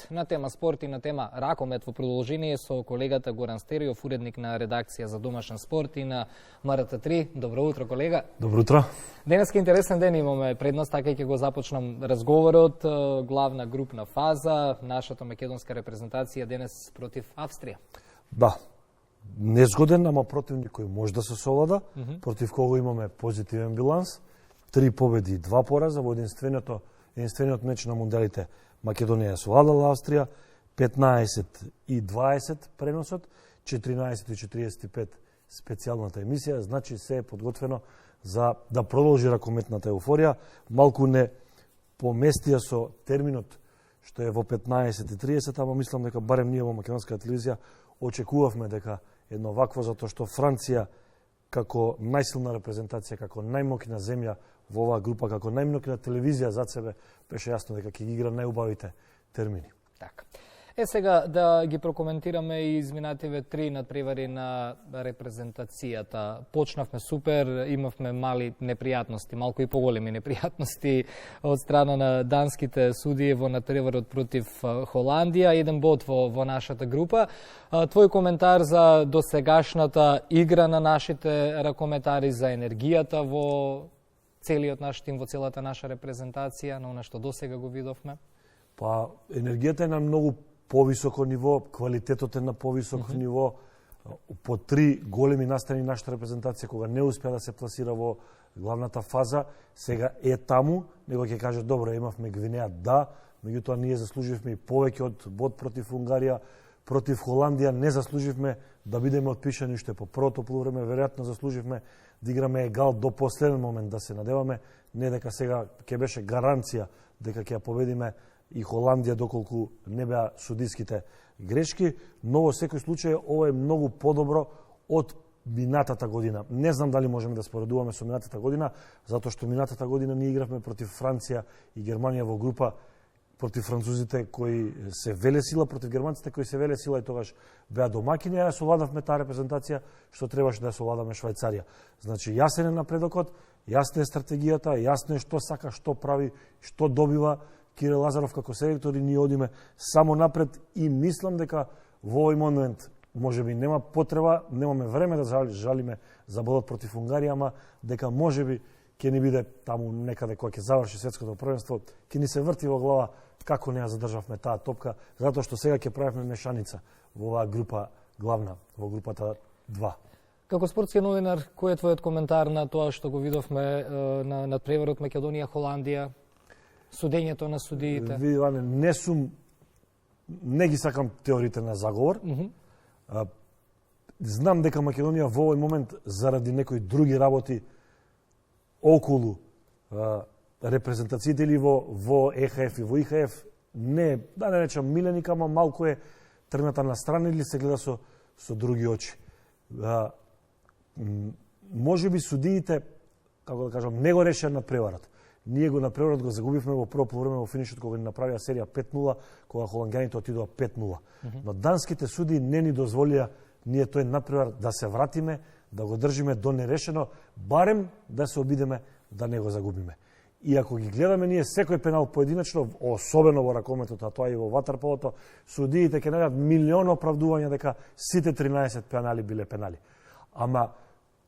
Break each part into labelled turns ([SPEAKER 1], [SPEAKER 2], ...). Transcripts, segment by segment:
[SPEAKER 1] Спортинет на тема спорт и на тема ракомет во продолжение со колегата Горан Стериов, уредник на редакција за домашен спорт и на МРТ3. Добро утро, колега.
[SPEAKER 2] Добро утро.
[SPEAKER 1] Денеска интересен ден имаме пред нас, така ќе го започнам разговорот. Главна групна фаза, нашата македонска репрезентација денес против Австрија.
[SPEAKER 2] Да, незгоден, ама противник кој може да се совлада, против кого имаме позитивен биланс, 3 победи и 2 пораза во единствениот меч на мундиалите. Македонија ја совладала Австрија, 15 и 20 преносот, 14 и 45 специјалната емисија, значи се е подготвено за да продолжи ракометната еуфорија. Малку не поместија со терминот што е во 15:30, ама мислам дека барем ние во македонска телевизија очекувавме дека едно вакво, затоа што Франција како најсилна репрезентација, како најмоќна земја во оваа група, како најмоќна телевизија зад себе, беше јасно дека ќе ги игра најубавите термини.
[SPEAKER 1] Така. Сега да ги прокоментираме и изминативе 3 надпревари на репрезентацијата. Почнавме супер, имавме мали непријатности, малку и поголеми непријатности од страна на данските судии во надпреварот против Холандија. 1 бод во нашата група. Твој коментар за досегашната игра на нашите ракометари, за енергијата во целиот наш тим, во целата наша репрезентација, на она што досега го видовме?
[SPEAKER 2] Па, енергијата е на многу повисоко ниво, квалитетот е на повисоко ниво. По 3 големи настани нашата репрезентација, кога не успеа да се пласира во главната фаза, сега е таму, него ќе каже, добро, имавме Гвинеја, да, меѓутоа ние заслуживме и повеќе од бод против Унгарија, против Холандија не заслуживме да бидеме отпишани уште по првото полувреме, веројатно заслуживме да играме егал до последен момент, да се надеваме, не дека сега ќе беше гаранција дека ќе ја победиме и Холандија доколку не беа судиските грешки, но во секој случај ова е многу подобро од минатата година. Не знам дали можеме да споредуваме со минатата година, затоа што минатата година ние игравме против Франција и Германија во група, против французите кои се веле сила, против германците кои се веле сила и тогаш беа домакини, а совладавме таа репрезентација што требаше да совладаме Швајцарија. Значи јасен е напредокот, јасна е стратегијата, јасно е што сака, што прави, што добива Кирил Лазаров како селектор и ние одиме само напред и мислам дека во овој момент можеби нема потреба, немаме време да жалиме за бодот против Унгарија, ама дека можеби ќе ни биде таму некаде кога ќе заврши светското првенство, ќе ни се врти во глава како не ја задржавме таа топка, затоа што сега ќе правиме мешаница во оваа група главна, во групата 2.
[SPEAKER 1] Како спортски новинар, кој е твојот коментар на тоа што го видовме на надпреварот Македонија-Холандија? Судењето на судиите?
[SPEAKER 2] Види, Ване, не ги сакам теориите на заговор. Знам дека Македонија во овој момент, заради некои други работи околу репрезентациите или во ЕХФ и во ИХФ, не, да не речам миленик, ама малку е тргната на страна или се гледа со други очи. Може би судиите, како да кажам, не го решија надпреварот. Ние го надпреварот го загубивме во прво полувреме во финишот кога ни направија серија 5-0, кога холанѓаните отидоа 5-0. Но данските судии не ни дозволија ние тој надпревар да се вратиме, да го држиме до нерешено, барем да се обидеме да не го загубиме. И ако ги гледаме ние секој пенал поединечно, особено во ракометот, а тоа и во ватерполото, судиите ќе најдат милион оправдувања дека сите 13 пенали биле пенали. Ама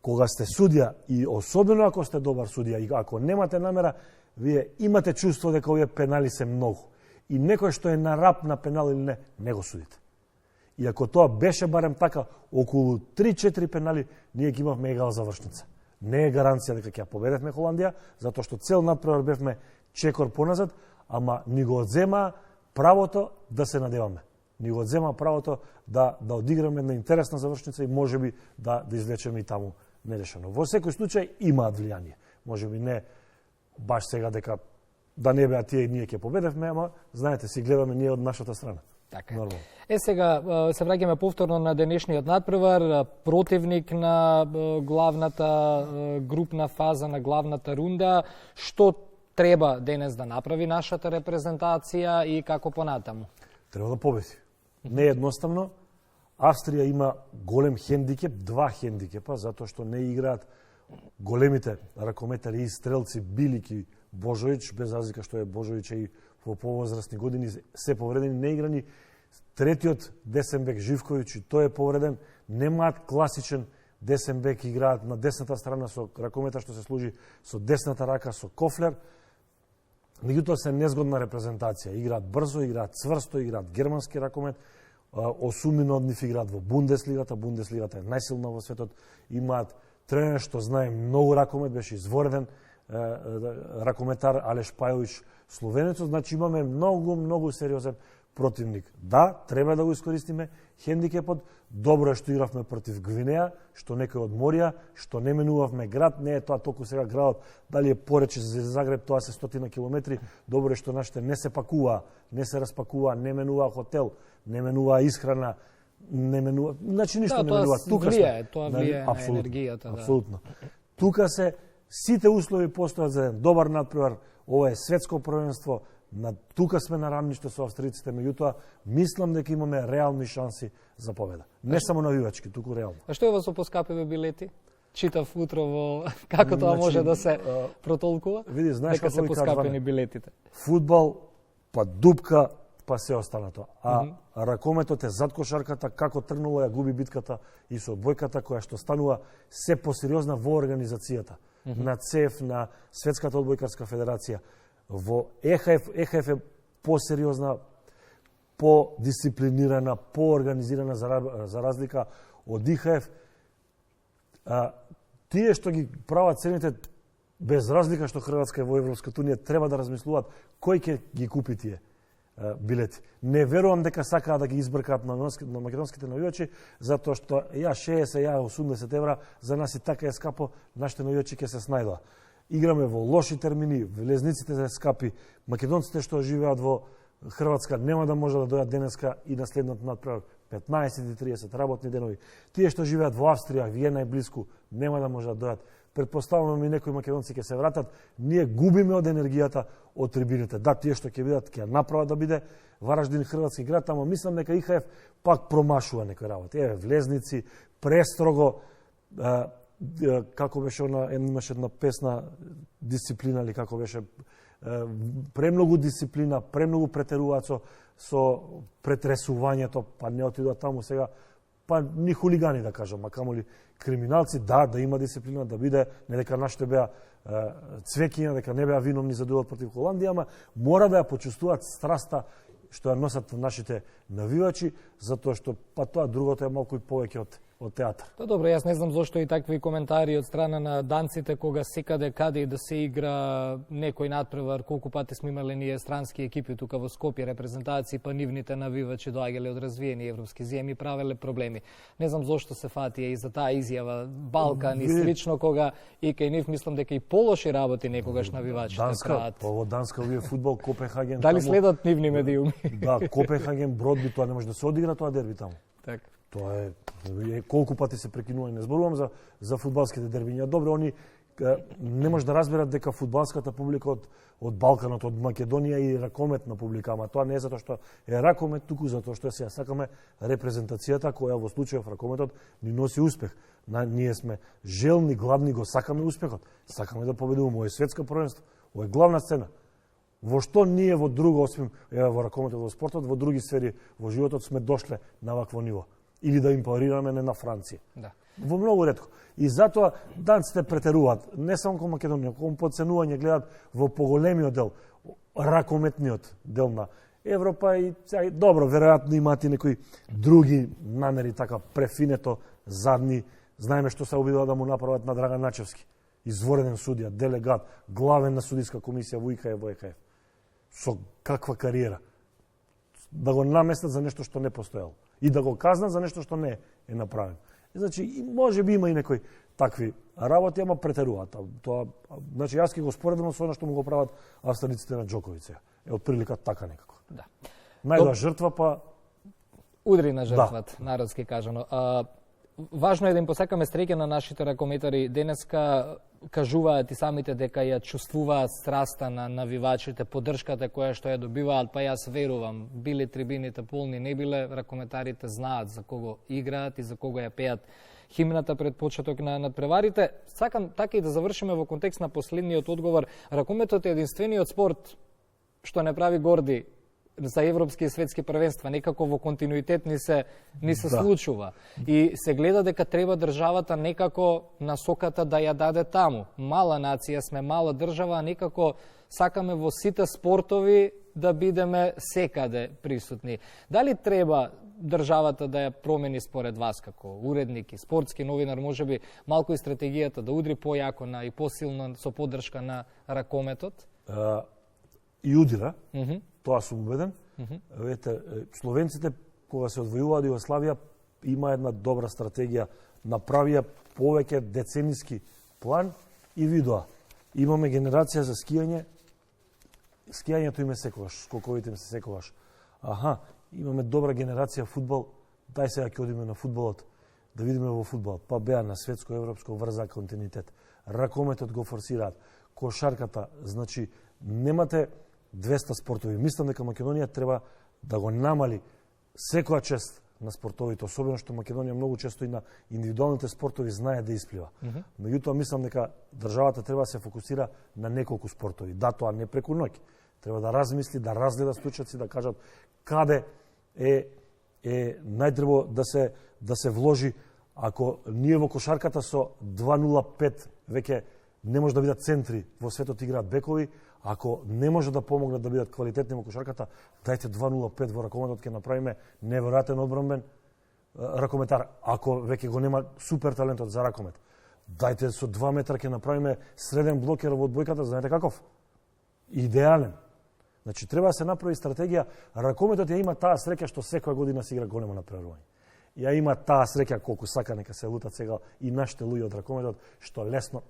[SPEAKER 2] кога сте судија и особено ако сте добар судија и ако немате намера, вие имате чувство дека овие пенали се многу. И некој што е на рап на пенал или не го судите. И ако тоа беше барем така, околу 3-4 пенали, ние ги имавме егал завршница. Не е гаранција дека ќе победевме Холандија, затоа што цел надпревар бевме чекор поназад, ама ни го одзема правото да се надеваме. Ни го одзема правото да одиграме една интересна завршница и можеби да извлечеме и таму нерешено. Во секој случај имаат влијание. Можеби не баш сега дека да не беа тие и ние ќе победевме, ама знаете, си гледаме ние од нашата страна.
[SPEAKER 1] Така. Сега се враќаме повторно на денешниот надпревар, противник на главната групна фаза, на главната рунда. Што треба денес да направи нашата репрезентација и како понатаму?
[SPEAKER 2] Треба да победи. Не е едноставно. Австрија има голем хендикеп, 2 хендикепа, затоа што не играат големите ракометари и стрелци Билик и Божович, без разлика што е Божович и во повозрастни години се повредени, неиграни. Третиот десен бек Живковиќ, тој е повреден. Немаат класичен десен бек, играат на десната страна со ракомета што се служи со десната рака со кофлер. Меѓутоа се незгодна репрезентација. Играат брзо, играат цврсто, играат германски ракомет. Осумина од нив играат во Бундеслигата. Бундеслигата е најсилна во светот. Имаат тренер што знае многу ракомет, беше извореден ракометар Алеш Пајовиќ, словенецот. Значи имаме многу сериозен противник. Да, треба да го искористиме хендикепот. Добро е што игравме против Гвинеја, што некој одморија, што не менувавме град. Не е тоа толку сега градот, дали е порече за Загреб, тоа се 100 километри. Добро е што нашите не се пакуваа, не се распакуваа, не менуваа хотел, не менуваа исхрана, не менува, значи ништо не менува.
[SPEAKER 1] Тука влијае, тоа влијае на енергијата.
[SPEAKER 2] Апсолутно. Тука се сите услови постојат за еден добар надпревар. Ова е светско првенство. Тука сме на рамниште со австриците, меѓутоа мислам дека имаме реални шанси за победа. Не само навивачки, туку реално.
[SPEAKER 1] А што е со поскапиве билети? Читав утрово како тоа може да се протолкува?
[SPEAKER 2] Види, знаеш
[SPEAKER 1] дека се поскапени билетите.
[SPEAKER 2] Фудбал, па дупка, па се останато. Ракометот е зад кошарката, како тргнуло ја губи битката и со одбојката која што станува се посериозна во организацијата на ЦЕФ, на Светската одбојкарска федерација. Во ЕХФ е посериозна, подисциплинирана, поорганизирана за разлика од ИХФ. Тие што ги прават цените, без разлика што Хрватска е во Европската унија, треба да размислуваат кој ќе ги купи тие билети. Не верувам дека сакаат да ги избркаат на македонските навивачи, затоа што ја 60, ја 80 евра, за нас и така е скапо, нашите навивачи ќе се снајдоа. Играме во лоши термини, влезниците се скапи, македонците што живеат во Хрватска нема да може да дојат денеска и на следниот надпревар 15-30 работни денови. Тие што живеат во Австрија, Виена и блиску, нема да може да дојат. Предпоставувам и некои македонци ќе се вратат. Ние губиме од енергијата од трибините. Да, тие што ќе бидат, ќе направат да биде Вараждин хрватски град, ама мислам дека ИХФ пак промашува некои работи. Влезници, престрого, како беше имаше една песна дисциплина или како беше, премногу дисциплина, премногу претеруваат со претресувањето, па не отидоа таму сега, па ни хулигани да кажам, а камоли криминалци, да има дисциплина, да биде, не дека нашите беа цвекиња, дека не беа виновни за дуел против Холандија, ама мора да ја почувствуваат страста што ја носат нашите навивачи, затоа што па тоа другото е малку и повеќе од театар.
[SPEAKER 1] Тоа добро, јас не знам зошто и такви коментари од страна на данците кога секаде каде и да се игра некој надпревар, колку пати сме имале ние странски екипи тука во Скопје репрезентации, па нивните навивачи доаѓале од развиени европски земји, правеле проблеми. Не знам зошто се фатија и за таа изјава Балкан и слично кога и кај нив мислам дека и полоши работи некогаш навивачите прават.
[SPEAKER 2] Во Данска овие фудбал Копенхаген.
[SPEAKER 1] Дали следат нивни медиуми?
[SPEAKER 2] Да, Копенхаген, Бродби, тоа не може да се одигра тоа дерби таму.
[SPEAKER 1] Така.
[SPEAKER 2] Тоа е колку пати се прекинува, не зборувам за фудбалските дербиња. Добро, они не може да разберат дека фудбалската публика од Балканот, од Македонија и ракометна публика, ама тоа не е затоа што е ракомет, туку затоа што се сакаме репрезентацијата која во случајов ракометот ни носи успех. Ние сме желни, гладни, го сакаме успехот. Сакаме да победуваме, ова е светско првенство, ова е главна сцена. Во што ние во друго, освен во ракометот, во спортот, во други сфери во животот сме дошле на вакво ниво? Или да импарираме не на Франција.
[SPEAKER 1] Да.
[SPEAKER 2] Во многу ретко. И затоа данците претеруваат, не само кон Македонија, кон подценување гледаат во поголемиот дел, ракометниот дел на Европа и добро, веројатно имаат и некои други намери, така префинето, задни. Знаеме што се обидува да му направат на Драган Начевски. Извореден судија, делегат, главен на судиска комисија во ИХФ, во ЕХФ. Со каква кариера. Да го наместат за нешто што не постоело. И да го казнат за нешто што не е направено. Значи, може би има и некои такви работи, ама претеруваат. Тоа, значи, јас ќе го споредам со она што му го прават австралиците на Џоковиќ. Е од прилика така некако.
[SPEAKER 1] Да.
[SPEAKER 2] Најдоа жртва, па
[SPEAKER 1] удри на жртвата, да. Народски кажано. Важно е да им посакаме среќа на нашите ракометари. Денеска кажуваат и самите дека ја чувствуваат страста на навивачите, поддршката која што ја добиваат, па јас верувам, биле трибините полни, не биле, ракометарите знаат за кого играат и за кого ја пеат химната пред почеток на надпреварите. Сакам така и да завршиме во контекст на последниот одговор. Ракометот е единствениот спорт што не прави горди за европски и светски првенства, некако во континуитет ни се случува. И се гледа дека треба државата некако насоката да ја даде таму. Мала нација сме, мала држава, а некако сакаме во сите спортови да бидеме секаде присутни. Дали треба државата да ја промени според вас како уредник и спортски новинар, можеби малку и стратегијата да удри појако и посилно со поддршка на ракометот?
[SPEAKER 2] И удира, тоа сум убеден. Ете, словенците, кога се одвојува од Југославија, има една добра стратегија. Направија повеќе децениски план и видоа. Имаме генерација за скијање. Скијањето им е секогаш, скоковите им се секогаш. Имаме добра генерација фудбал. Дај сега ќе одиме на фудбалот, да видиме во фудбалот. Па беа на светско, европско, врза континуитет. Ракометот го форсираат. Кошарката, значи, немате 200 спортови. Мислам дека Македонија треба да го намали секоја чест на спортовите, особено што Македонија многу често и на индивидуалните спортови знае да исплива. Меѓутоа, мислам дека државата треба да се фокусира на неколку спортови. Да, тоа не преку ноќ. Треба да размисли, да разгледа случајци, да кажат каде е најтребо да се вложи. Ако ние во кошарката со 2.05 веќе не може да бидат центри во светот, играат бекови, ако не може да помогнат да бидат квалитетни во кошарката, дајте 2.05 во ракометот, ќе направиме неверојатен одбранбен ракометар. Ако веќе го нема супер талентот за ракомет, дајте со 2 метра ќе направиме среден блокер во одбојката, знаете каков? Идеален. Значи, треба да се направи стратегија. Ракометот ја има таа среќа што секоја година се игра големо напредување. Ја има таа среќа колку сака нека се лутат сега и нашите луѓе од ракометот, што лесно,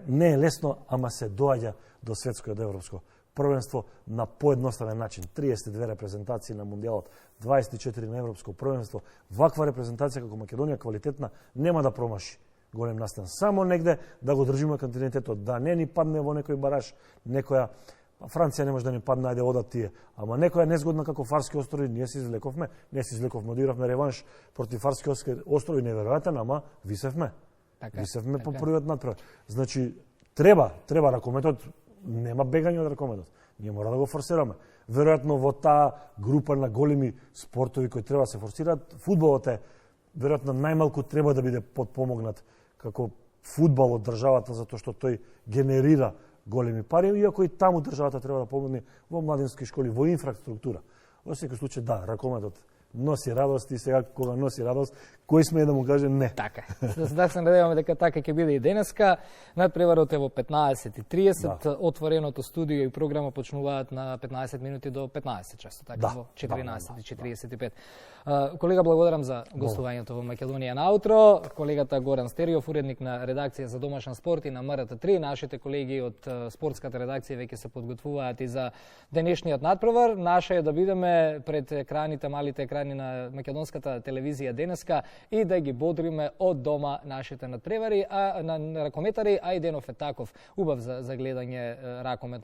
[SPEAKER 2] не е лесно, ама се доаѓа до светско и од европско првенство на поедноставен начин. 32 репрезентации на Мундијалот, 24 на европско првенство. Ваква репрезентација како Македонија квалитетна нема да промаши голем настан. Само негде да го држиме континуитетот, да не ни падне во некој бараж, некоја Франција не може да ни падне, ајде одат тие. Ама некоја незгодна како Фарски острови, ние се извлековме, одигравме реванш против Фарски острови, неверојатен, ама висевме. Висевме по првиот надпревар. Значи, треба ракометот, нема бегање од ракометот. Ние мора да го форсираме. Веројатно во таа група на големи спортови кои треба да се форсираат, фудбалот е веројатно најмалку треба да биде подпомогнат како фудбал од државата, затоа што тој генерира големи пари, иако и таму државата треба да помогне во младински школи, во инфраструктура. Во секој случај, да, ракометот носи радост и сега кога носи радост, кој сме да му каже не.
[SPEAKER 1] Така. Да се надеваме дека така ќе биде и денеска. Надпреварот е во 15:30, отвореното студио и програма почнуваат на 15 минути до 15 часот, така во 14:45. Колега, благодарам за гостувањето во Македонија на утро. Колегата Горан Стериов, уредник на редакција за домашен спорт и на МРТ3, нашите колеги од спортската редакција веќе се подготвуваат и за денешниот надпревар. Наше е да бидеме пред екраните, малите екрани на македонската телевизија денеска и да ги бодриме од дома нашите надпревари, на ракометари, а и денов е таков убав за гледање ракомет.